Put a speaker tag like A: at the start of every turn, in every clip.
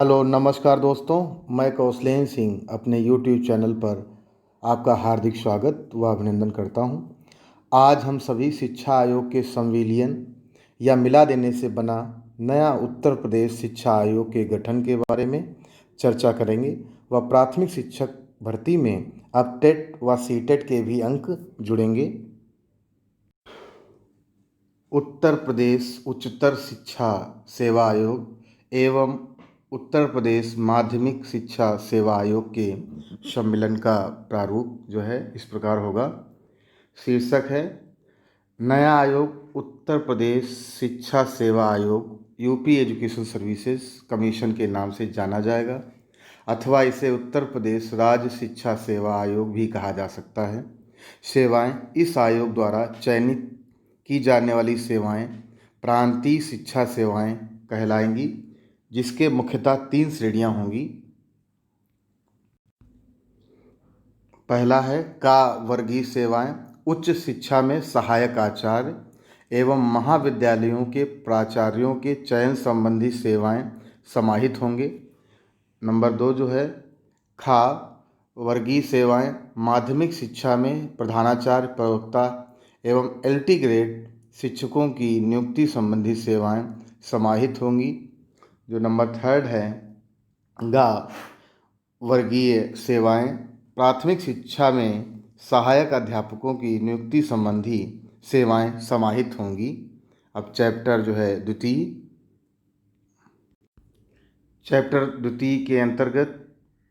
A: Hello नमस्कार दोस्तों। मैं कौशलेन सिंह अपने यूट्यूब चैनल पर आपका हार्दिक स्वागत व अभिनंदन करता हूं। आज हम सभी शिक्षा आयोग के संविलियन या मिला देने से बना नया उत्तर प्रदेश शिक्षा आयोग के गठन के बारे में चर्चा करेंगे व प्राथमिक शिक्षक भर्ती में अब टेट व सीटेट के भी अंक जुड़ेंगे। उत्तर प्रदेश उच्चतर शिक्षा सेवा आयोग एवं उत्तर प्रदेश माध्यमिक शिक्षा सेवा आयोग के सम्मेलन का प्रारूप जो है इस प्रकार होगा। शीर्षक है नया आयोग उत्तर प्रदेश शिक्षा सेवा आयोग यूपी एजुकेशन सर्विसेज कमीशन के नाम से जाना जाएगा अथवा इसे उत्तर प्रदेश राज्य शिक्षा सेवा आयोग भी कहा जा सकता है। सेवाएं इस आयोग द्वारा चयनित की जाने वाली सेवाएं प्रांतीय शिक्षा सेवाएं कहलाएंगी, जिसके मुख्यतः 3 श्रेणियां होंगी। पहला है का वर्गीय सेवाएं। उच्च शिक्षा में सहायक आचार्य एवं महाविद्यालयों के प्राचार्यों के चयन संबंधी सेवाएं समाहित होंगे। नंबर 2 जो है खा वर्गीय सेवाएं। माध्यमिक शिक्षा में प्रधानाचार्य प्रवक्ता एवं LT ग्रेड शिक्षकों की नियुक्ति संबंधी सेवाएं समाहित होंगी। जो नंबर 3 है गा वर्गीय सेवाएं। प्राथमिक शिक्षा में सहायक अध्यापकों की नियुक्ति संबंधी सेवाएं समाहित होंगी। अब चैप्टर जो है द्वितीय के अंतर्गत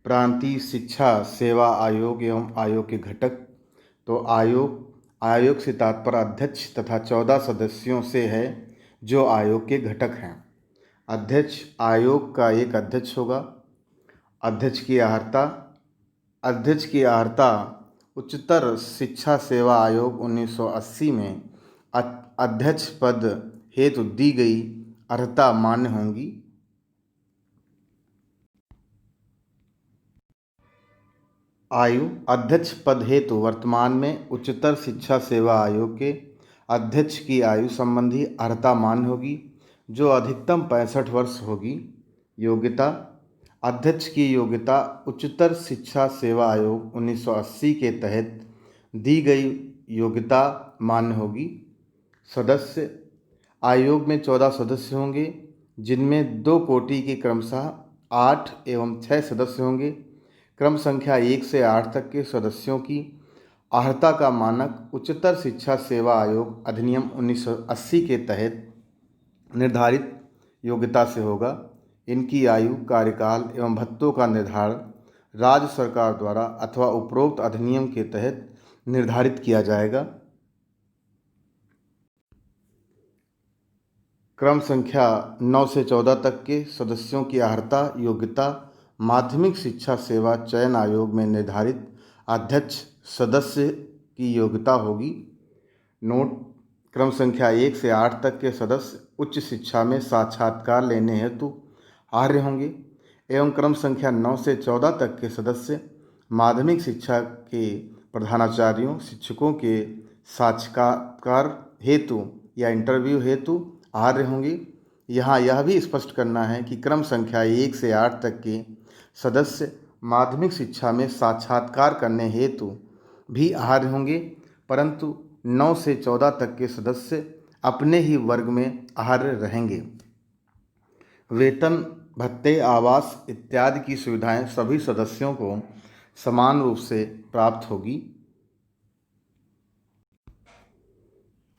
A: प्रांतीय शिक्षा सेवा आयोग एवं आयोग के घटक। तो आयोग से तात्पर्य अध्यक्ष तथा 14 सदस्यों से है जो आयोग के घटक हैं। अध्यक्ष आयोग का एक अध्यक्ष होगा। अध्यक्ष की अर्हता उच्चतर शिक्षा सेवा आयोग 1980 में अध्यक्ष पद हेतु दी गई अर्हता मान्य होंगी। आयु अध्यक्ष पद हेतु वर्तमान में उच्चतर शिक्षा सेवा आयोग के अध्यक्ष की आयु संबंधी अर्हता मान्य होगी, जो अधिकतम 65 वर्ष होगी। योग्यता अध्यक्ष की योग्यता उच्चतर शिक्षा सेवा आयोग 1980 के तहत दी गई योग्यता मान्य होगी। सदस्य आयोग में 14 सदस्य होंगे, जिनमें 2 कोटि के क्रमशः 8 एवं 6 सदस्य होंगे। क्रम संख्या 1 से 8 तक के सदस्यों की अर्हता का मानक उच्चतर शिक्षा सेवा आयोग अधिनियम 1980 के तहत निर्धारित योग्यता से होगा। इनकी आयु, कार्यकाल एवं भत्तों का निर्धारण राज्य सरकार द्वारा अथवा उपरोक्त अधिनियम के तहत निर्धारित किया जाएगा। क्रम संख्या 9 से 14 तक के सदस्यों की अर्हता योग्यता माध्यमिक शिक्षा सेवा चयन आयोग में निर्धारित अध्यक्ष सदस्य की योग्यता होगी। नोट क्रम संख्या 1 से 8 तक के सदस्य उच्च शिक्षा में साक्षात्कार लेने हेतु आर्य होंगे एवं क्रम संख्या 9 से 14 तक के सदस्य माध्यमिक शिक्षा के प्रधानाचार्यों शिक्षकों के साक्षात्कार हेतु या इंटरव्यू हेतु आर्य होंगे। यहाँ यह भी स्पष्ट करना है कि क्रम संख्या 1 से 8 तक के सदस्य माध्यमिक शिक्षा में साक्षात्कार करने हेतु भी आर्य होंगे, परंतु 9 से 14 तक के सदस्य अपने ही वर्ग में आर्य रहेंगे। वेतन, भत्ते, आवास इत्यादि की सुविधाएं सभी सदस्यों को समान रूप से प्राप्त होगी।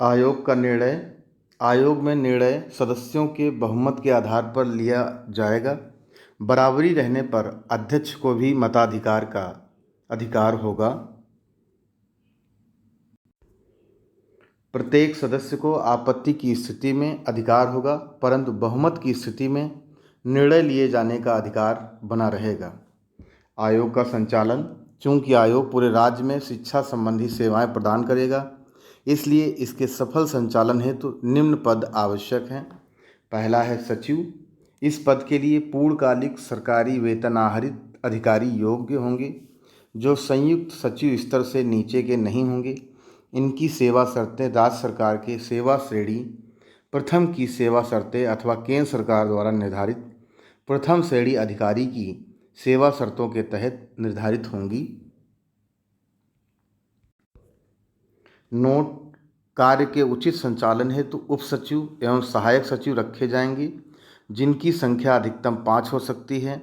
A: आयोग का निर्णय आयोग में निर्णय सदस्यों के बहुमत के आधार पर लिया जाएगा। बराबरी रहने पर अध्यक्ष को भी मताधिकार का अधिकार होगा। प्रत्येक सदस्य को आपत्ति की स्थिति में अधिकार होगा, परंतु बहुमत की स्थिति में निर्णय लिए जाने का अधिकार बना रहेगा। आयोग का संचालन चूंकि आयोग पूरे राज्य में शिक्षा संबंधी सेवाएं प्रदान करेगा, इसलिए इसके सफल संचालन हेतु निम्न पद आवश्यक हैं। पहला है सचिव। इस पद के लिए पूर्णकालिक सरकारी वेतन आहरित अधिकारी योग्य होंगे, जो संयुक्त सचिव स्तर से नीचे के नहीं होंगे। इनकी सेवा शर्तें राज्य सरकार के सेवा श्रेणी प्रथम की सेवा शर्तें अथवा केंद्र सरकार द्वारा निर्धारित प्रथम श्रेणी अधिकारी की सेवा शर्तों के तहत निर्धारित होंगी। नोट, कार्य के उचित संचालन हेतु उप सचिव एवं सहायक सचिव रखे जाएंगे, जिनकी संख्या अधिकतम 5 हो सकती है।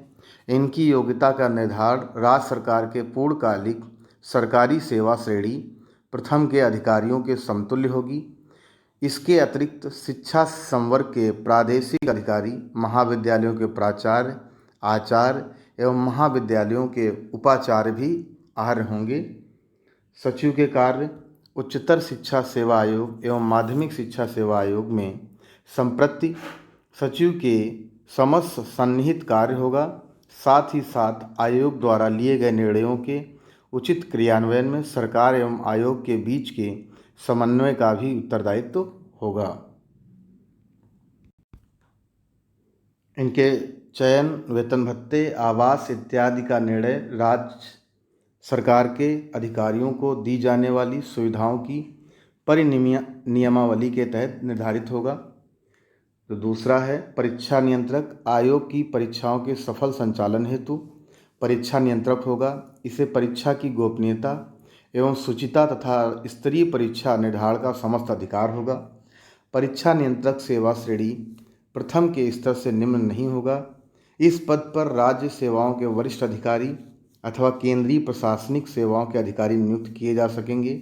A: इनकी योग्यता का निर्धारण राज्य सरकार के पूर्णकालिक सरकारी सेवा श्रेणी प्रथम के अधिकारियों के समतुल्य होगी। इसके अतिरिक्त शिक्षा संवर्ग के प्रादेशिक अधिकारी, महाविद्यालयों के प्राचार्य, आचार्य एवं महाविद्यालयों के उपाचार्य भी आहार्य होंगे। सचिव के कार्य: उच्चतर शिक्षा सेवा आयोग एवं माध्यमिक शिक्षा सेवा आयोग में संप्रति सचिव के समस्त सन्निहित कार्य होगा। साथ ही साथ आयोग द्वारा लिए गए निर्णयों के उचित क्रियान्वयन में सरकार एवं आयोग के बीच के समन्वय का भी उत्तरदायित्व होगा। इनके चयन, वेतन भत्ते, आवास इत्यादि का निर्णय राज्य सरकार के अधिकारियों को दी जाने वाली सुविधाओं की परिनियमावली के तहत निर्धारित होगा। तो दूसरा है परीक्षा नियंत्रक। आयोग की परीक्षाओं के सफल संचालन हेतु परीक्षा नियंत्रक होगा। इसे परीक्षा की गोपनीयता एवं शुचिता तथा स्तरीय परीक्षा निर्धारण का समस्त अधिकार होगा। परीक्षा नियंत्रक सेवा श्रेणी प्रथम के स्तर से निम्न नहीं होगा। इस पद पर राज्य सेवाओं के वरिष्ठ अधिकारी अथवा केंद्रीय प्रशासनिक सेवाओं के अधिकारी नियुक्त किए जा सकेंगे,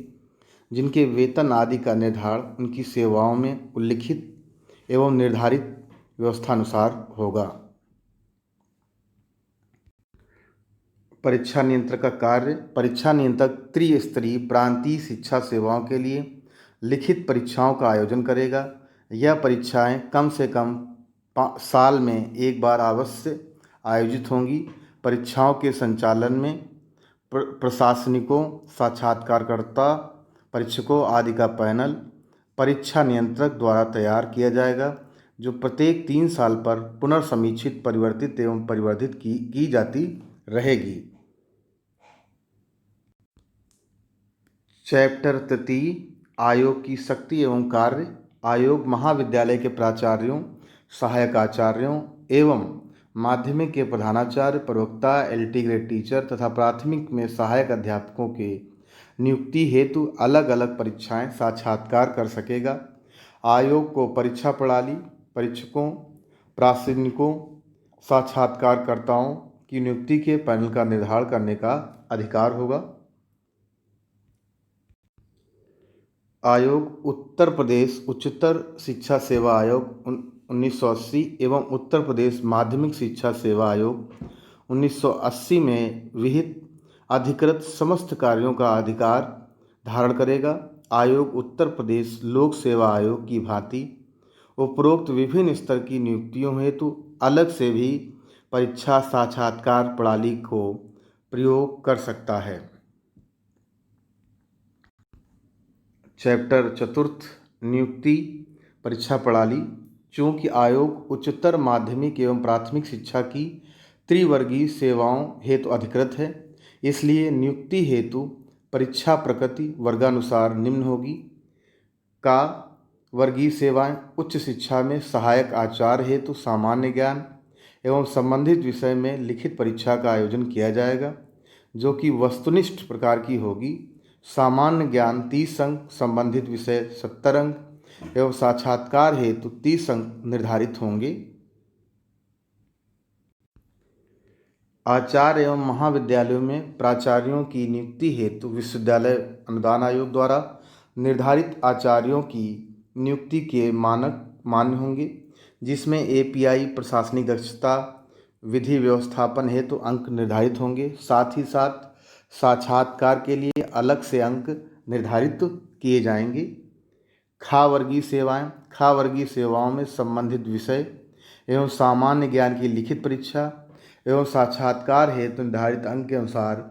A: जिनके वेतन आदि का निर्धारण उनकी सेवाओं में उल्लिखित एवं निर्धारित व्यवस्थानुसार होगा। परीक्षा नियंत्रक का कार्य: परीक्षा नियंत्रक त्रिस्तरीय प्रांतीय शिक्षा सेवाओं के लिए लिखित परीक्षाओं का आयोजन करेगा। यह परीक्षाएं कम से कम साल में एक बार अवश्य आयोजित होंगी। परीक्षाओं के संचालन में प्रशासनिकों, साक्षात्कारकर्ता, परीक्षकों आदि का पैनल परीक्षा नियंत्रक द्वारा तैयार किया जाएगा, जो प्रत्येक 3 साल पर पुनर्समीक्षित, परिवर्तित एवं परिवर्धित की जाती रहेगी। चैप्टर 33 आयोग की शक्ति एवं कार्य। आयोग महाविद्यालय के प्राचार्यों, सहायक आचार्यों एवं माध्यमिक के प्रधानाचार्य, प्रवक्ता, एलटी ग्रेड टीचर तथा प्राथमिक में सहायक अध्यापकों के नियुक्ति हेतु अलग अलग परीक्षाएं साक्षात्कार कर सकेगा। आयोग को परीक्षा प्रणाली, परीक्षकों, प्रासंगिकों, साक्षात्कारकर्ताओं की नियुक्ति के पैनल का निर्धारण करने का अधिकार होगा। आयोग उत्तर प्रदेश उच्चतर शिक्षा सेवा आयोग 1980 एवं उत्तर प्रदेश माध्यमिक शिक्षा सेवा आयोग 1980 में विहित अधिकृत समस्त कार्यों का अधिकार धारण करेगा। आयोग उत्तर प्रदेश लोक सेवा आयोग की भांति उपरोक्त विभिन्न स्तर की नियुक्तियों हेतु अलग से भी परीक्षा साक्षात्कार प्रणाली को प्रयोग कर सकता है। चैप्टर 4 नियुक्ति परीक्षा प्रणाली। चूँकि आयोग उच्चतर माध्यमिक एवं प्राथमिक शिक्षा की त्रिवर्गीय सेवाओं हेतु अधिकृत है, इसलिए नियुक्ति हेतु परीक्षा प्रकृति वर्गानुसार निम्न होगी। का वर्गीय सेवाएं: उच्च शिक्षा में सहायक आचार्य हेतु सामान्य ज्ञान एवं संबंधित विषय में लिखित परीक्षा का आयोजन किया जाएगा, जो कि वस्तुनिष्ठ प्रकार की होगी। सामान्य ज्ञान 30 अंक, संबंधित विषय 70 अंक एवं साक्षात्कार हेतु 30 अंक निर्धारित होंगे। आचार्य एवं महाविद्यालयों में प्राचार्यों की नियुक्ति हेतु विश्वविद्यालय अनुदान आयोग द्वारा निर्धारित आचार्यों की नियुक्ति के मानक मान्य होंगे, जिसमें एपीआई, प्रशासनिक दक्षता, विधि व्यवस्थापन हेतु अंक निर्धारित होंगे। साथ ही साथ साक्षात्कार के लिए अलग से अंक निर्धारित किए जाएंगे। खा वर्गीय सेवाएं: खा वर्गीय सेवाओं में संबंधित विषय एवं सामान्य ज्ञान की लिखित परीक्षा एवं साक्षात्कार हेतु निर्धारित अंक के अनुसार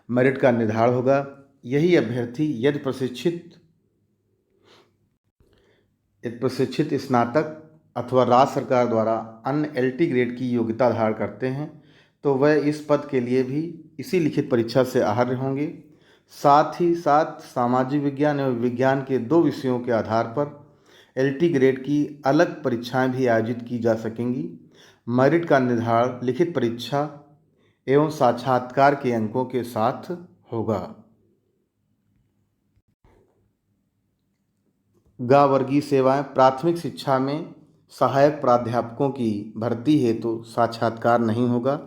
A: मेरिट का निर्धारण होगा। यही अभ्यर्थी यदि प्रशिक्षित स्नातक अथवा राज्य सरकार द्वारा अन्य एलटी ग्रेड की योग्यता धारण करते हैं, तो वह इस पद के लिए भी इसी लिखित परीक्षा से आहार्य होंगे। साथ ही साथ सामाजिक विज्ञान एवं विज्ञान के 2 विषयों के आधार पर एलटी ग्रेड की अलग परीक्षाएं भी आयोजित की जा सकेंगी। मेरिट का निर्धारण लिखित परीक्षा एवं साक्षात्कार के अंकों के साथ होगा। ग वर्गीय सेवाएं प्राथमिक शिक्षा में सहायक प्राध्यापकों की भर्ती हेतु साक्षात्कार नहीं होगा।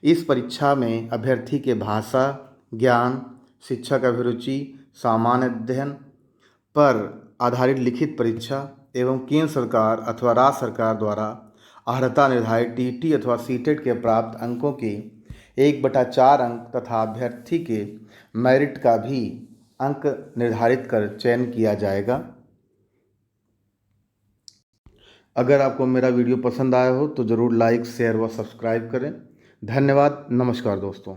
A: इस परीक्षा में अभ्यर्थी के भाषा ज्ञान, शिक्षक अभिरुचि, सामान्य अध्ययन पर आधारित लिखित परीक्षा एवं केंद्र सरकार अथवा राज्य सरकार द्वारा अर्हता निर्धारित टीटी अथवा सीटेट के प्राप्त अंकों के 1/4 अंक तथा अभ्यर्थी के मेरिट का भी अंक निर्धारित कर चयन किया जाएगा। अगर आपको मेरा वीडियो पसंद आया हो तो ज़रूर लाइक, शेयर व सब्सक्राइब करें। धन्यवाद। नमस्कार दोस्तों।